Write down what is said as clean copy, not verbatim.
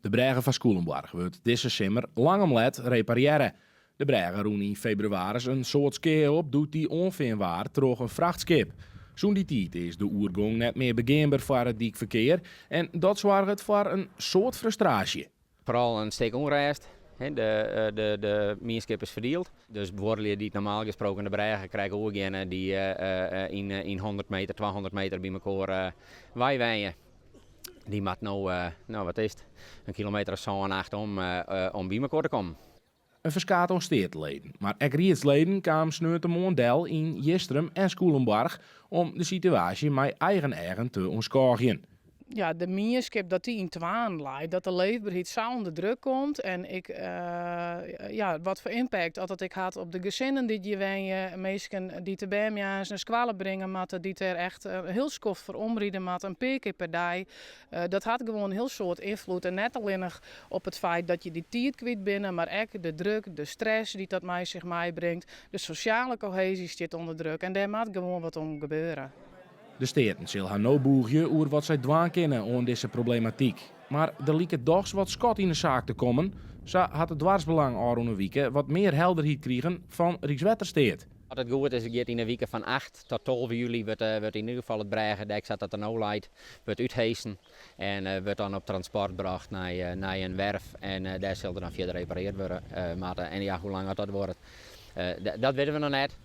De bregen van Sculemborg wordt deze simmer lang omlet repareren. De bregen roen in februari een soort skee op doet die onvindbaar troch een vrachtschip. Zo'n die tijd is de oergang net meer beginbaar voor het dikverkeer en dat zorgt voor een soort frustratie. Vooral een steek onrest. De mierskip is verdeeld. Dus bijvoorbeeld die normaal gesproken de bregen krijgen ook die in 100 meter, 200 meter bij elkaar wijwen. Die maakt nou wat is het, een kilometer of zo en 8 om bij elkaar te komen. Een verskaat onsteertleden, maar ook rietsleden kwamen sneurtemoorn del in Jistrum en Sculemborg om de situatie met eigen te omschorgen. Ja, de mierskip dat die in twaan leidt, dat de leefbaarheid zo onder druk komt. En wat voor impact dat ik had op de gezinnen die je wenjen, mensen die te bijmjaars naar squalen brengen moeten, die er echt heel skoft voor omrieden moeten, een paar keer per dag. Dat had gewoon heel soort invloed. En net alleen nog op het feit dat je die tijd kwijt binnen, maar ook de druk, de stress die dat mij zich brengt. De sociale cohesie zit onder druk en daar moet gewoon wat om gebeuren. De steden zullen haar nou boegje over wat zij dwaan kennen aan deze problematiek. Maar er liep dochs wat schot in de zaak te komen. Zo had het dwarsbelang aankomende weken wat meer helderheid krijgen van Rijkswaterstaat. Wat het goed is, in de weken van 8 tot 12 juli wordt in ieder geval het Bregendijk dat er nou leidt, wordt uitheesen en wordt dan op transport gebracht naar een werf en daar zal er dan verder repareerd worden. En ja, hoe lang dat wordt, dat weten we nog net.